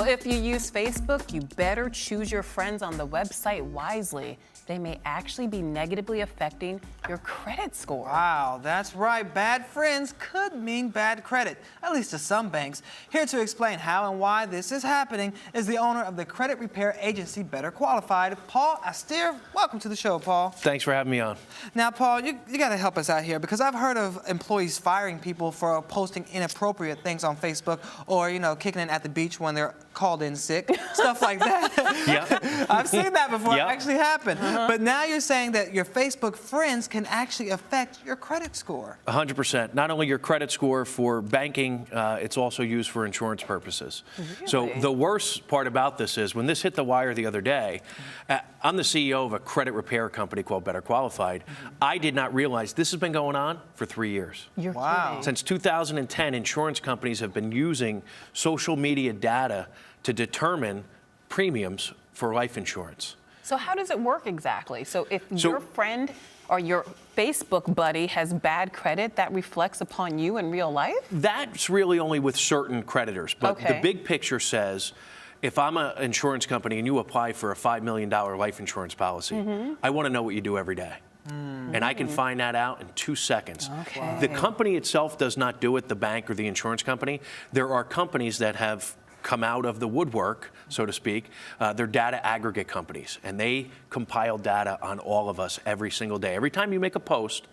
Well, if you use Facebook, you better choose your friends on the website wisely. They may actually be negatively affecting your credit score. Wow, that's right. Bad friends could mean bad credit, at least to some banks. Here to explain how and why this is happening is the owner of the credit repair agency Better Qualified, Paul Astier. Welcome to the show, Paul. Thanks for having me on. Now, Paul, you got to help us out here because I've heard of employees firing people for posting inappropriate things on Facebook or, kicking it at the beach when they're called in sick, stuff like that. Yeah. I've seen that before. Yep. It actually happened. But now you're saying that your Facebook friends can actually affect your credit score. 100%. Not only your credit score for banking, it's also used for insurance purposes. Really? So the worst part about this is when this hit the wire the other day, I'm the CEO of a credit repair company called Better Qualified. I did not realize this has been going on for 3 years. You're Wow. kidding. Since 2010, insurance companies have been using social media data to determine premiums for life insurance. So how does it work exactly? So if your friend or your Facebook buddy has bad credit, that reflects upon you in real life? That's really only with certain creditors. But Okay. the big picture says, if I'm an insurance company and you apply for a $5 million life insurance policy, I want to know what you do every day. And I can find that out in 2 seconds. Okay. The company itself does not do it, the bank or the insurance company. There are companies that have come out of the woodwork, so to speak. They're data aggregate companies, and they compile data on all of us every single day. Every time you make a post,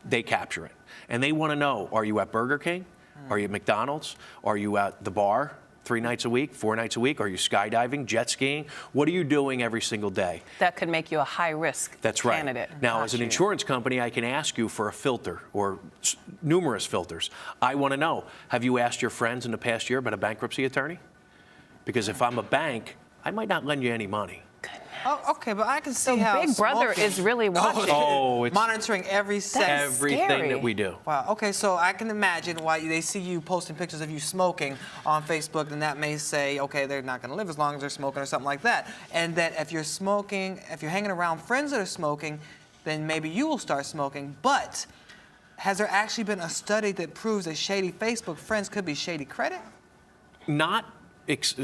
they capture it. And they want to know, are you at Burger King? Are you at McDonald's? Are you at the bar 3 nights a week, 4 nights a week? Are you skydiving, jet skiing? What are you doing every single day? That could make you a high-risk That's right. candidate. Now, as an insurance company, I can ask you for a filter or numerous filters. I want to know, have you asked your friends in the past year about a bankruptcy attorney? Because if I'm a bank, I might not lend you any money. Oh, okay, but I can see So how Big Brother smoking- is really watching. Oh, it's monitoring every second. everything scary. that we do. Wow. Okay, so I can imagine why they see you posting pictures of you smoking on Facebook, and that may say, okay, they're not going to live as long as they're smoking or something like that. And that if you're smoking, if you're hanging around friends that are smoking, then maybe you will start smoking. But has there actually been a study that proves that shady Facebook friends could be shady credit? Not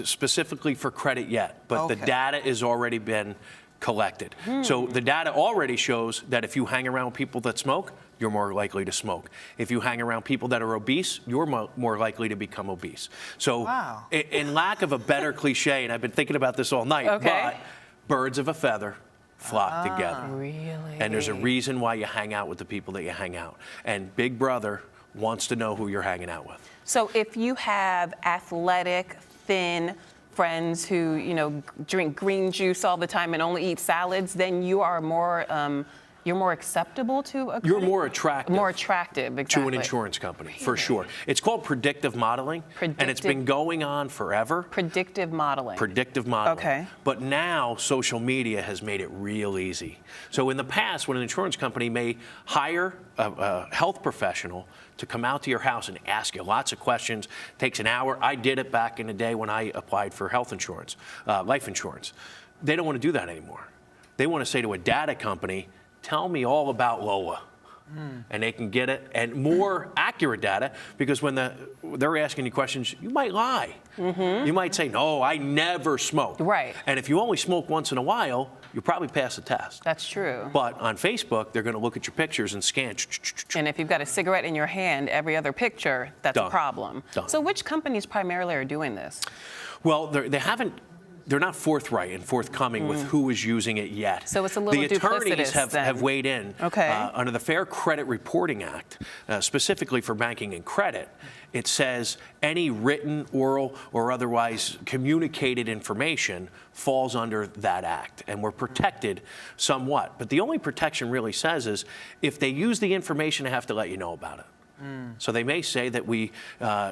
specifically for credit yet, but the Okay. data has already been collected. So the data already shows that if you hang around people that smoke, you're more likely to smoke. If you hang around people that are obese, you're more likely to become obese. So Wow. in lack of a better cliche, and I've been thinking about this all night, Okay. but birds of a feather flock together. Really? And there's a reason why you hang out with the people that you hang out. And Big Brother wants to know who you're hanging out with. So if you have athletic, thin friends who, drink green juice all the time and only eat salads, then you are more, you're more acceptable to a You're credit? more attractive. More attractive, exactly. To an insurance company, for sure. It's called predictive modeling, and it's been going on forever. Predictive modeling. Predictive modeling. Okay. But now social media has made it real easy. So in the past, when an insurance company may hire a health professional to come out to your house and ask you lots of questions, takes an hour. I did it back in the day when I applied for health insurance, life insurance. They don't want to do that anymore. They want to say to a data company, tell me all about Lola. And they can get it, and more accurate data, because when they're asking you questions, you might lie. You might say, no, I never smoked. Right. And if you only smoke once in a while, you probably pass the test. That's true. But on Facebook, they're going to look at your pictures and scan. And if you've got a cigarette in your hand, every other picture, that's a Done. problem. Done. So which companies primarily are doing this? Well, they're not forthright and forthcoming with who is using it yet. So it's a little The attorneys duplicitous then. have weighed in. Okay. Under the Fair Credit Reporting Act, specifically for banking and credit, it says any written, oral, or otherwise communicated information falls under that act, and we're protected somewhat. But the only protection really says is if they use the information, they have to let you know about it. So they may say that we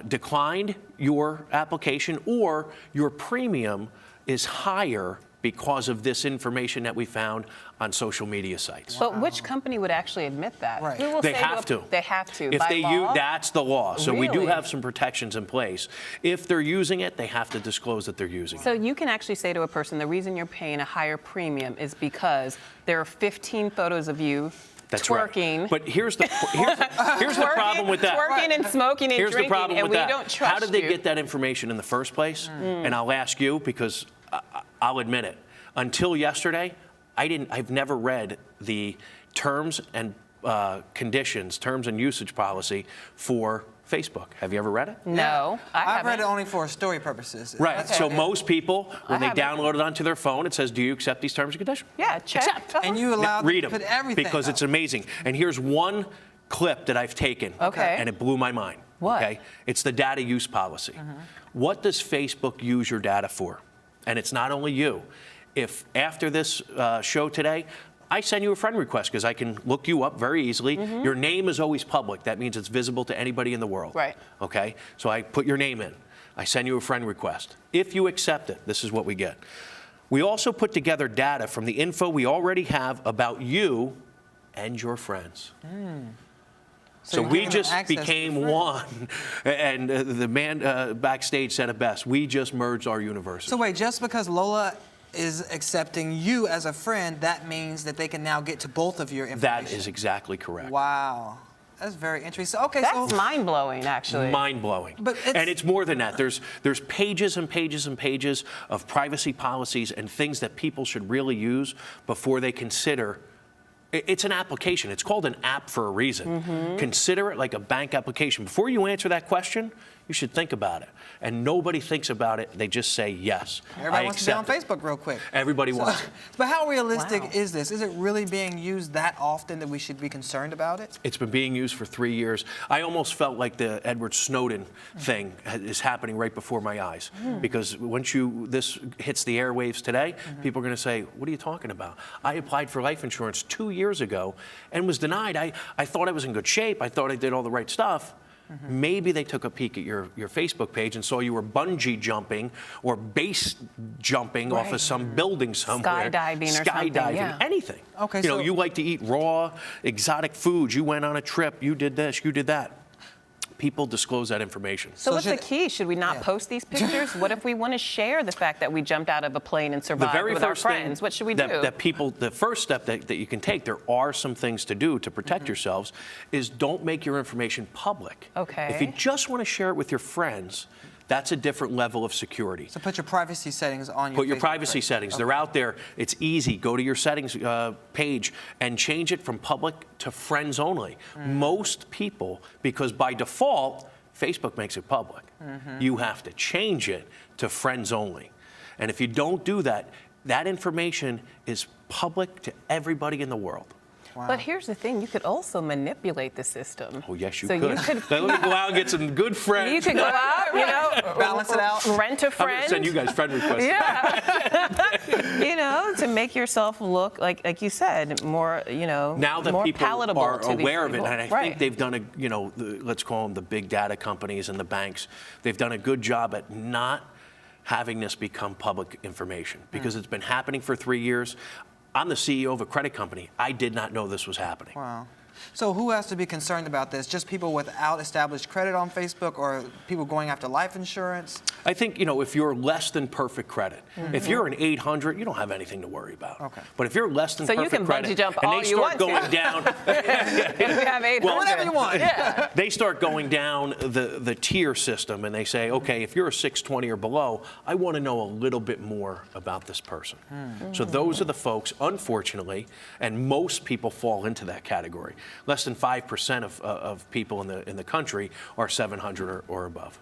declined your application, or your premium is higher because of this information that we found on social media sites. But which company would actually admit that? Right. Who will They say have to. They have to. If by they law? that's the law. So we do Really? have some protections in place. If they're using it, they have to disclose that they're using So it. you can actually say to a person, the reason you're paying a higher premium is because there are 15 photos of you That's twerking. right. But here's the problem with that. Twerking and smoking and Here's drinking, the problem and with we that. don't trust How did they you. get that information in the first place? And I'll ask you because I'll admit it. Until yesterday, I've never read the terms and conditions, terms and usage policy for Facebook. Have you ever read it? No, I've read it only for story purposes. Right. That's So it. most people, when they haven't. download it onto their phone, it says, "Do you accept these terms and conditions?" Yeah, check. Accept. And you allow them Read to them put everything. because it's amazing. And here's one clip that I've taken, Okay. and it blew my mind. What? Okay, it's the data use policy. What does Facebook use your data for? And it's not only you. If after this show today, I send you a friend request because I can look you up very easily. Your name is always public. That means it's visible to anybody in the world. Right. Okay, so I put your name in. I send you a friend request. If you accept it, this is what we get. We also put together data from the info we already have about you and your friends. So you're we giving just them access to became friends. one. And the man backstage said it best. We just merged our universes. So wait, just because Lola is accepting you as a friend, that means that they can now get to both of your information. That is exactly correct. Wow. That's very interesting. Okay, That's so mind-blowing, actually. Mind-blowing. But it's- and it's more than that. There's pages and pages and pages of privacy policies and things that people should really use before they consider. It's an application. It's called an app for a reason. Consider it like a bank application. Before you answer that question, you should think about it. And nobody thinks about it. They just say yes. everybody I wants to be on accept it. Facebook real quick. Everybody wants it. But how realistic Wow. is this? Is it really being used that often that we should be concerned about it? It's been being used for 3 years. I almost felt like the Edward Snowden thing is happening right before my eyes. Because once this hits the airwaves today, people are going to say, what are you talking about? I applied for life insurance 2 years ago and was denied. I thought I was in good shape. I thought I did all the right stuff. Maybe they took a peek at your Facebook page and saw you were bungee jumping or base jumping off of Right. some building somewhere. Skydiving or something, yeah. Anything. Okay, You know, so- you like to eat raw, exotic foods. You went on a trip. You did this. You did that. People disclose that information. So what's the should- key? Should we not Yeah. post these pictures? What if we want to share the fact that we jumped out of a plane and The survived very with our first thing friends? What should we that, do? that people, the first step that you can take, there are some things to do to protect yourselves, is don't make your information public. Okay. If you just want to share it with your friends, that's a different level of security. So put your privacy settings on your Put your Facebook privacy page. settings. They're out there. It's easy. Go to your settings page and change it from public to friends only. Most people, because by default, Facebook makes it public. You have to change it to friends only. And if you don't do that, that information is public to everybody in the world. But here's the thing: you could also manipulate the system. Oh, yes, you so could. You could Now, let me go out and get some good friends. You could go out, Balance it out. rent a I'm going friend. to send you guys friend requests. Yeah. To make yourself look like you said, more, Now that more people palatable are to these aware of it, people. and I Right. think they've done let's call them the big data companies and the banks, they've done a good job at not having this become public information because it's been happening for 3 years. I'm the CEO of a credit company. I did not know this was happening. Wow. So who has to be concerned about this? Just people without established credit on Facebook or people going after life insurance? I think, if you're less than perfect credit, if you're an 800, you don't have anything to worry about. Okay. But if you're less than So you perfect can credit, bungee jump and all they you start want to. going down, If we have 800. Whatever you want. Yeah. they start going down the tier system and they say, okay, if you're a 620 or below, I want to know a little bit more about this person. So those are the folks, unfortunately, and most people fall into that category. Less than 5% of people in the country are 700 or above.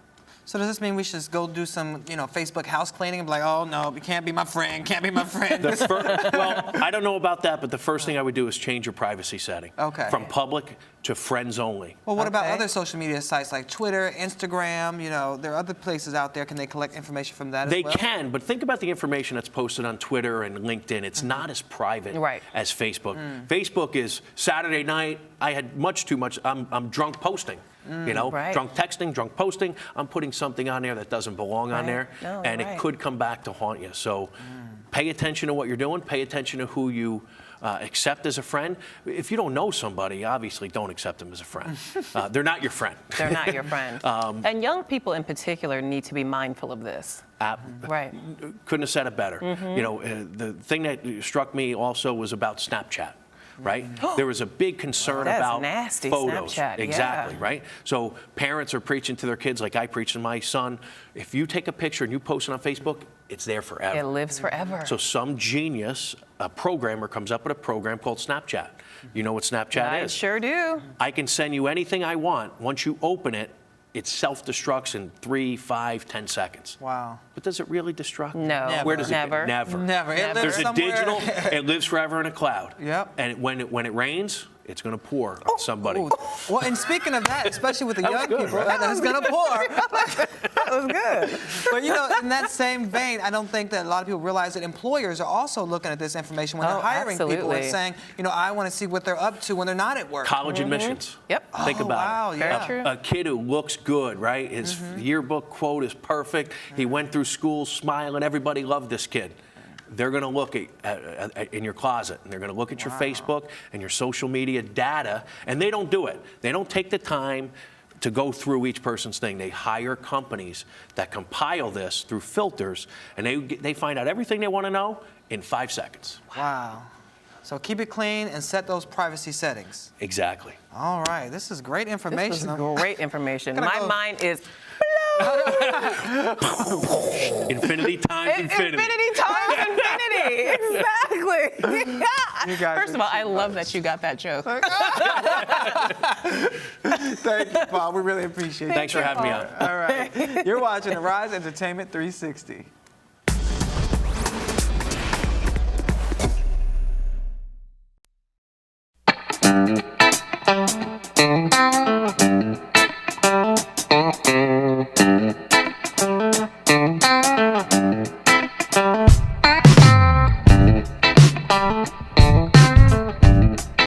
So does this mean we should just go do some, Facebook house cleaning and be like, oh no, you can't be my friend, can't be my friend? Well, I don't know about that, but the first thing I would do is change your privacy setting. Okay. From public to friends only. Well, what about Okay. other social media sites like Twitter, Instagram? There are other places out there. Can they collect information from that They as well? can, but think about the information that's posted on Twitter and LinkedIn. It's not as private Right. as Facebook. Facebook is Saturday night, I had much too much, I'm drunk posting. Right. Drunk texting, drunk posting. I'm putting something on there that doesn't belong on Right. there, No, and right. it could come back to haunt you. So pay attention to what you're doing, pay attention to who you accept as a friend. If you don't know somebody, obviously don't accept them as a friend. They're not your friend. They're not your friend. And young people in particular need to be mindful of this. Right. Couldn't have said it better. The thing that struck me also was about Snapchat. right? There was a big concern That's about nasty, photos. Snapchat, Exactly, yeah. right? So parents are preaching to their kids like I preach to my son. If you take a picture and you post it on Facebook, it's there forever. It lives forever. So some genius, a programmer, comes up with a program called Snapchat. You know what Snapchat I is? sure do. I can send you anything I want. Once you open it, it self-destructs in 3, 5, 10 seconds. Wow. But does it really destruct? No, Where does never. it go? Never. Never. It lives There's a somewhere. digital, it lives forever in a cloud. Yep. And when it rains, it's going to pour on somebody. Ooh. Well, and speaking of that, especially with the That was young good, people, right? it's going to pour. That was good. But you know, in that same vein, I don't think that a lot of people realize that employers are also looking at this information when they're Oh, hiring people and absolutely. saying, you know, I want to see what they're up to when they're not at work. College admissions. Yep. Think Oh, about wow, it. yeah. Very true. A kid who looks good, right? His yearbook quote is perfect. He went through school smiling. Everybody loved this kid. They're going to look at in your closet, and they're going to look at your Facebook and your social media data, and they don't do it. They don't take the time to go through each person's thing. They hire companies that compile this through filters, and they find out everything they want to know in 5 seconds. Wow. So keep it clean and set those privacy settings. Exactly. All right, this is great information. This is great information. Gonna My go- mind is Infinity times infinity. infinity times infinity. Exactly. You guys First of all, I love that you got that joke. Thank you, Paul. We really appreciate it. Thanks for having me on. All right. You're watching the Rise Entertainment 360.